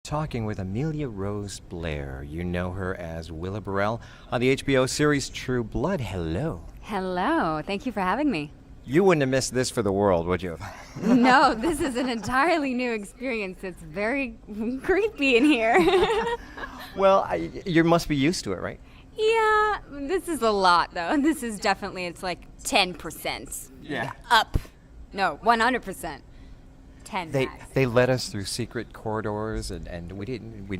talking with Amelia Rose Blaire. You know her as Willa Burrell on the HBO series True Blood. Hello. Hello. Thank you for having me. You wouldn't have missed this for the world, would you? No, this is an entirely new experience. It's very creepy in here. Well, you must be used to it, right? Yeah, this is a lot, though. This is definitely, it's like 10%. Yeah. Up. No, 100%. 10 max. They led us through secret corridors, and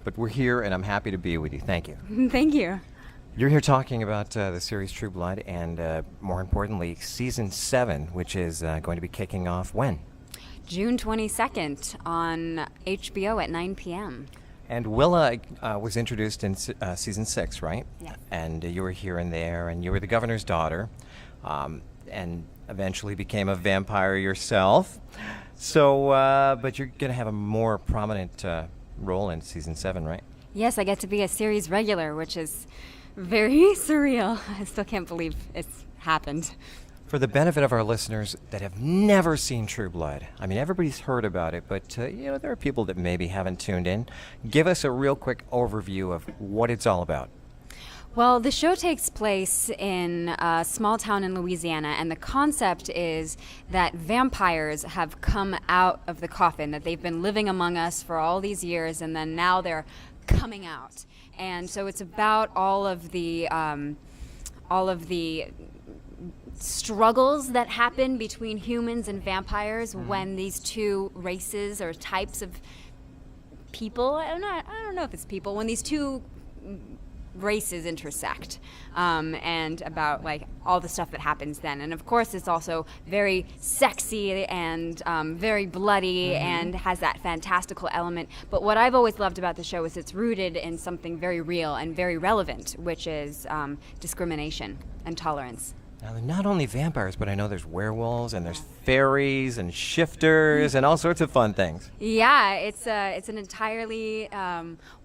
but we're here, and I'm happy to be with you. Thank you. Thank you. You're here talking about the series True Blood, and more importantly, Season 7, which is going to be kicking off when? June 22nd on HBO at 9 p.m. And Willa was introduced in Season 6, right? Yes. And you were here and there, and you were the governor's daughter, and eventually became a vampire yourself. So, but you're going to have a more prominent role in Season 7, right? Yes, I get to be a series regular, which is very surreal. I still can't believe it's happened. For the benefit of our listeners that have never seen True Blood, I mean, everybody's heard about it, but, there are people that maybe haven't tuned in. Give us a real quick overview of what it's all about. Well, the show takes place in a small town in Louisiana, and the concept is that vampires have come out of the coffin, that they've been living among us for all these years, and then now they're coming out. And so it's about all of the struggles that happen between humans and vampires when these two races or types of people, I don't know if it's people, when these two races intersect, and about like all the stuff that happens then. And of course it's also very sexy and very bloody and has that fantastical element. But what I've always loved about the show is it's rooted in something very real and very relevant, which is discrimination and tolerance. Now, they're not only vampires, but I know there's werewolves and there's fairies and shifters and all sorts of fun things. Yeah, it's an entirely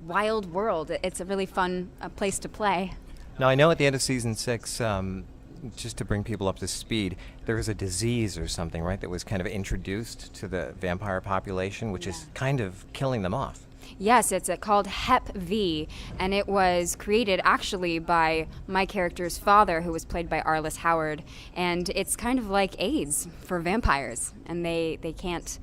wild world. It's a really fun place to play. Now, I know at the end of Season 6, just to bring people up to speed, there was a disease or something, right, that was kind of introduced to the vampire population, which is kind of killing them off. Yes, it's called Hep V, and it was created actually by my character's father, who was played by Arliss Howard, and it's kind of like AIDS for vampires, and they can't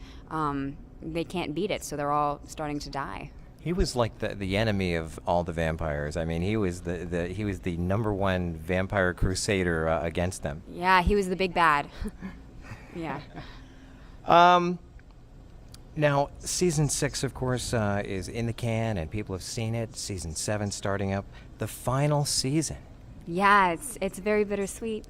beat it, so they're all starting to die. He was like the enemy of all the vampires. I mean, he was the number one vampire crusader against them. Yeah, he was the big bad. Yeah. Now, Season 6, of course, is in the can, and people have seen it. Season 7 starting up. The final season. Yeah, it's very bittersweet.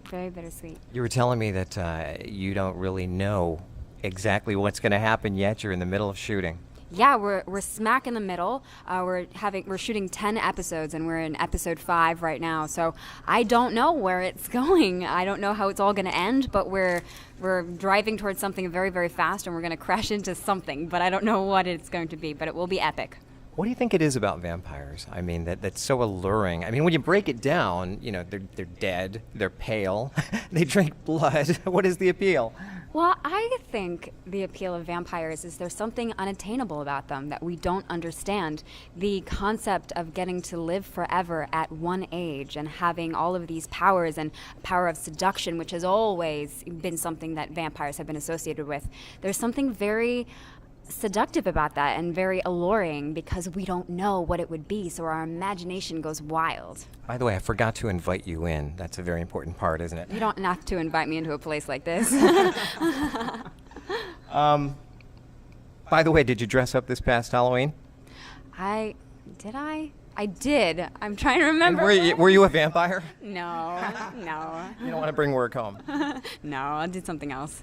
Very bittersweet. You were telling me that you don't really know exactly what's going to happen yet. You're in the middle of shooting. Yeah, we're smack in the middle. We're shooting 10 episodes, and we're in episode 5 right now. So I don't know where it's going. I don't know how it's all going to end, but we're driving towards something very, very fast, and we're going to crash into something. But I don't know what it's going to be, but it will be epic. What do you think it is about vampires? I mean, that's so alluring. I mean, when you break it down, they're dead, they're pale, they drink blood. What is the appeal? Well, I think the appeal of vampires is there's something unattainable about them that we don't understand. The concept of getting to live forever at one age and having all of these powers and power of seduction, which has always been something that vampires have been associated with. There's something very seductive about that and very alluring because we don't know what it would be, so our imagination goes wild. By the way, I forgot to invite you in. That's a very important part, isn't it? You don't have to invite me into a place like this. By the way, did you dress up this past Halloween? I did. I'm trying to remember. And were you a vampire? No. You don't want to bring work home. No, I did something else.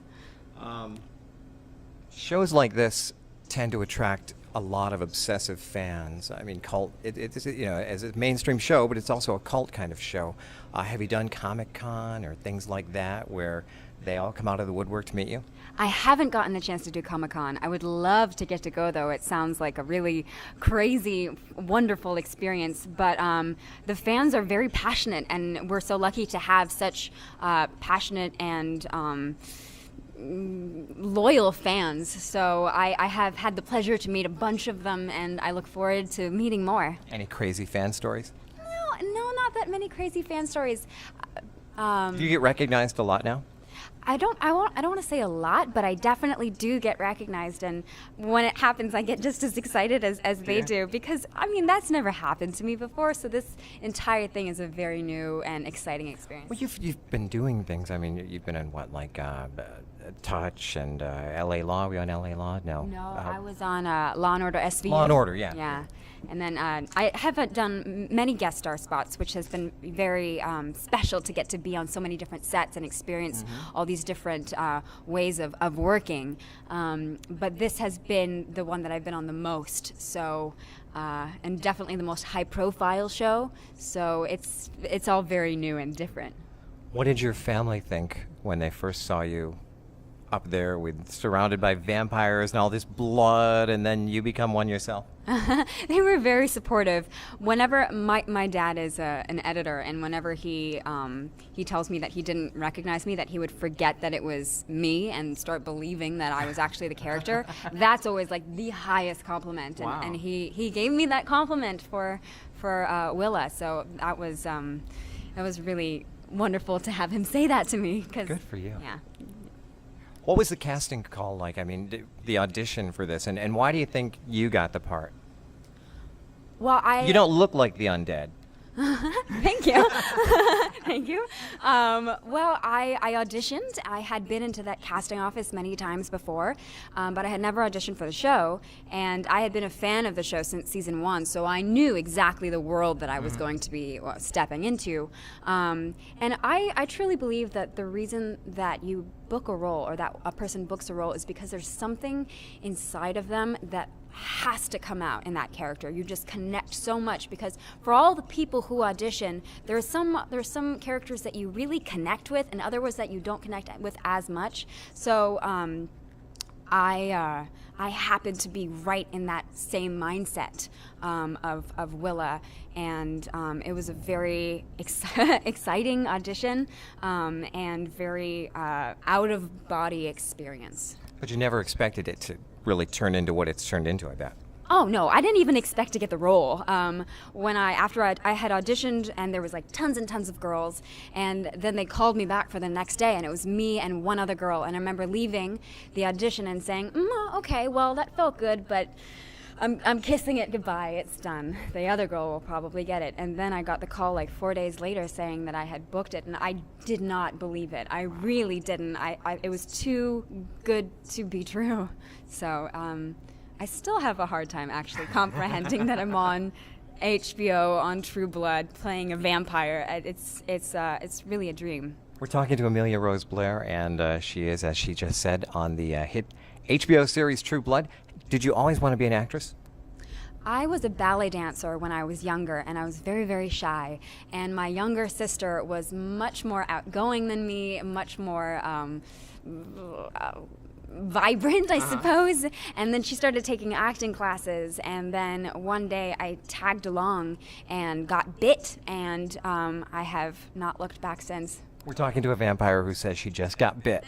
Shows like this tend to attract a lot of obsessive fans. I mean, cult. It's as a mainstream show, but it's also a cult kind of show. Have you done Comic-Con or things like that where they all come out of the woodwork to meet you? I haven't gotten the chance to do Comic-Con. I would love to get to go, though. It sounds like a really crazy, wonderful experience. But the fans are very passionate, and we're so lucky to have such passionate and loyal fans. So I have had the pleasure to meet a bunch of them, and I look forward to meeting more. Any crazy fan stories? No, not that many crazy fan stories. Do you get recognized a lot now? I don't want to say a lot, but I definitely do get recognized, and when it happens, I get just as excited as they do, because that's never happened to me before. So this entire thing is a very new and exciting experience. Well, you've been doing things. You've been in what, like Touch and L.A. Law. Were you on L.A. Law? No. I was on Law and Order SVU. Law and Order, yeah. Yeah. And then I have done many guest star spots, which has been very special to get to be on so many different sets and experience all these different ways of working. But this has been the one that I've been on the most. So, and definitely the most high-profile show. So it's all very new and different. What did your family think when they first saw you up there surrounded by vampires and all this blood, and then you become one yourself? They were very supportive. Whenever my dad is an editor, and whenever he tells me that he didn't recognize me, that he would forget that it was me and start believing that I was actually the character, that's always like the highest compliment. Wow. And he gave me that compliment for Willa. So that was really wonderful to have him say that to me. Good for you. Yeah. What was the casting call like? The audition for this, and why do you think you got the part? Well, You don't look like the undead. Thank you. Thank you. Well, I auditioned. I had been into that casting office many times before, but I had never auditioned for the show, and I had been a fan of the show since season 1, so I knew exactly the world that I was going to be stepping into. And I truly believe that the reason that you book a role, or that a person books a role, is because there's something inside of them that has to come out in that character. You just connect so much, because for all the people who audition, there's some characters that you really connect with, and others that you don't connect with as much. So I happen to be right in that same mindset of Willa, and it was a very exciting audition and very out of body experience. But you never expected it to really turn into what it's turned into, I bet. Oh no, I didn't even expect to get the role. After I had auditioned, and there was like tons and tons of girls, and then they called me back for the next day, and it was me and one other girl. And I remember leaving the audition and saying, "Okay, well that felt good, but I'm kissing it goodbye. It's done. The other girl will probably get it." And then I got the call like 4 days later saying that I had booked it, and I did not believe it. I really didn't. It was too good to be true. So. I still have a hard time actually comprehending that I'm on HBO on True Blood playing a vampire. It's really a dream. We're talking to Amelia Rose Blaire, and she is, as she just said, on the hit HBO series True Blood. Did you always want to be an actress? I was a ballet dancer when I was younger, and I was very, very shy. And my younger sister was much more outgoing than me, much more vibrant, I suppose. And then she started taking acting classes, and then one day I tagged along and got bit, and I have not looked back since. We're talking to a vampire who says she just got bit.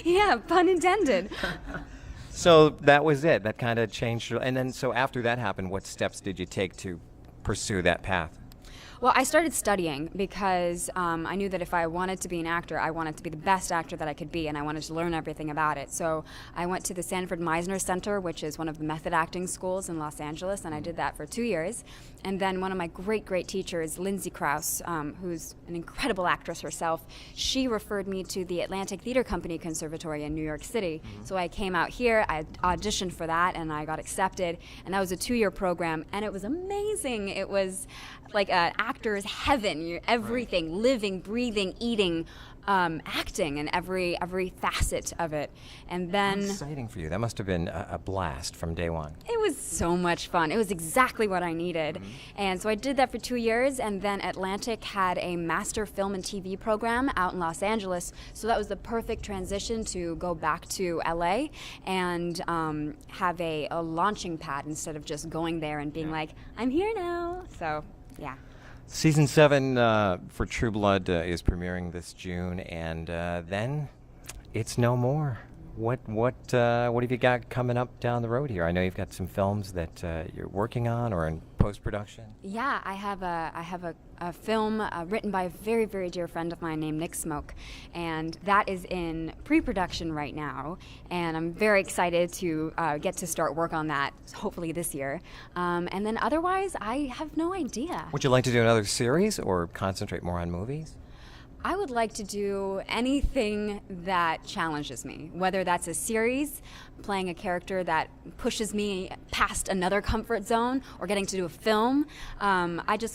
Yeah, pun intended. So that was it. That kind of changed. And then, so after that happened, what steps did you take to pursue that path? Well, I started studying because I knew that if I wanted to be an actor, I wanted to be the best actor that I could be, and I wanted to learn everything about it. So I went to the Sanford Meisner Center, which is one of the method acting schools in Los Angeles, and I did that for 2 years. And then one of my great, great teachers, Lindsay Krause, who's an incredible actress herself, she referred me to the Atlantic Theater Company Conservatory in New York City. So I came out here, I auditioned for that, and I got accepted. And that was a 2-year program, and it was amazing. It was like an actor's heaven. You're everything, living, breathing, eating, acting, and every facet of it. And then How exciting for you. That must have been a blast from day one. it was so much fun. It was exactly what I needed. And so I did that for 2 years, and then Atlantic had a master film and TV program out in Los Angeles, so that was the perfect transition to go back to LA and have a launching pad instead of just going there and being like, I'm here now. So, yeah. Season 7 for True Blood is premiering this June, and then it's no more. What have you got coming up down the road here? I know you've got some films that you're working on or in post-production. Yeah, I have a film written by a very, very dear friend of mine named Nick Smoke, and that is in pre-production right now, and I'm very excited to get to start work on that, hopefully this year. And then otherwise, I have no idea. Would you like to do another series or concentrate more on movies? I would like to do anything that challenges me, whether that's a series, playing a character that pushes me past another comfort zone, or getting to do a film. I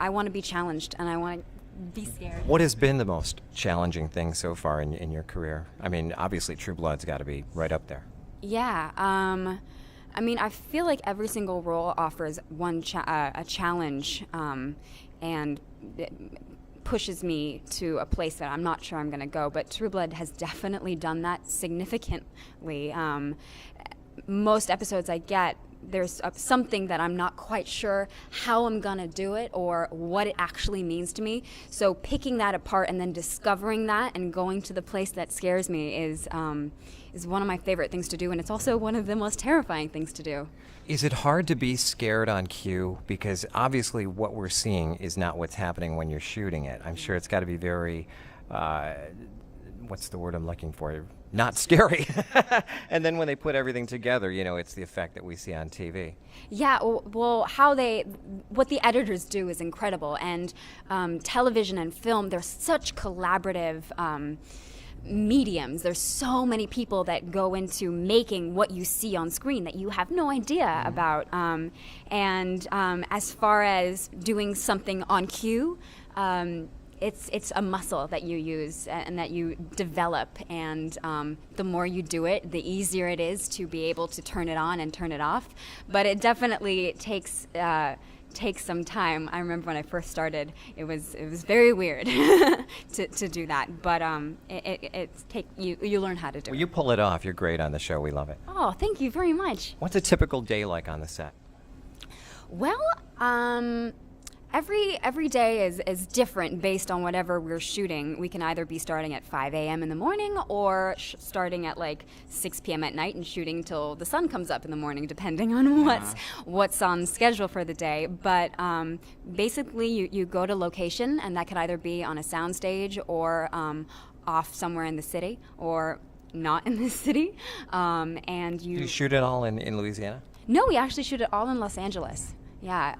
want to be challenged, and I want to be scared. What has been the most challenging thing so far in your career? I mean, obviously True Blood's got to be right up there. Yeah. I mean, I feel like every single role offers a challenge, and it pushes me to a place that I'm not sure I'm going to go. But True Blood has definitely done that significantly. Most episodes I get, there's something that I'm not quite sure how I'm going to do it or what it actually means to me. So picking that apart and then discovering that and going to the place that scares me is one of my favorite things to do, and it's also one of the most terrifying things to do. Is it hard to be scared on cue? Because obviously what we're seeing is not what's happening when you're shooting it. I'm sure it's got to be very, what's the word I'm looking for? Not scary. And then when they put everything together, it's the effect that we see on TV. Yeah, well, what the editors do is incredible. And television and film, they're such collaborative mediums. There's so many people that go into making what you see on screen that you have no idea about. And as far as doing something on cue, it's a muscle that you use and that you develop, and the more you do it, the easier it is to be able to turn it on and turn it off. But it definitely takes some time. I remember when I first started, it was very weird to do that. But you learn how to do it. Well, you pull it off. You're great on the show. We love it. Oh, thank you very much. What's a typical day like on the set? Well, every day is different based on whatever we're shooting. We can either be starting at 5 a.m. in the morning or starting at like 6 p.m. at night and shooting till the sun comes up in the morning, depending on what's on schedule for the day. But basically, you go to location, and that could either be on a soundstage or off somewhere in the city or not in the city. And Do you shoot it all in Louisiana? No, we actually shoot it all in Los Angeles. Yeah,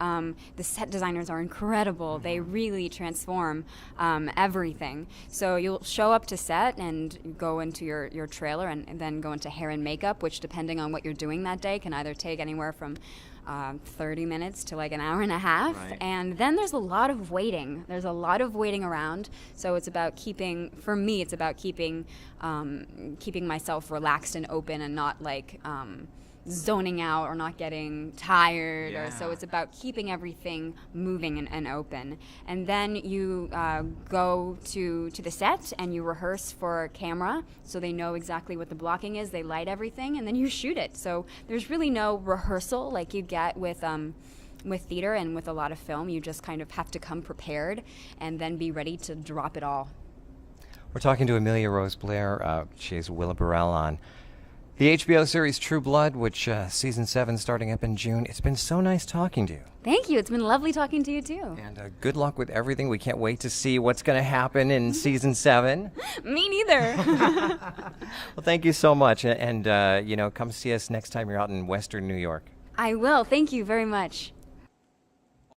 the set designers are incredible. They really transform everything. So you'll show up to set and go into your trailer and then go into hair and makeup, which, depending on what you're doing that day, can either take anywhere from 30 minutes to like an hour and a half. Right. And then there's a lot of waiting. There's a lot of waiting around. So it's about keeping myself relaxed and open and not like zoning out or not getting tired. Yeah. Or so it's about keeping everything moving and open. And then you go to the set and you rehearse for camera, so they know exactly what the blocking is. They light everything, and then you shoot it. So there's really no rehearsal like you get with theater and with a lot of film. You just kind of have to come prepared and then be ready to drop it all. We're talking to Amelia Rose Blaire. She's Willa Burrell on the HBO series True Blood, which season 7 starting up in June. It's been so nice talking to you. Thank you. It's been lovely talking to you, too. And good luck with everything. We can't wait to see what's going to happen in season 7. Me neither. Well, thank you so much. And come see us next time you're out in Western New York. I will. Thank you very much.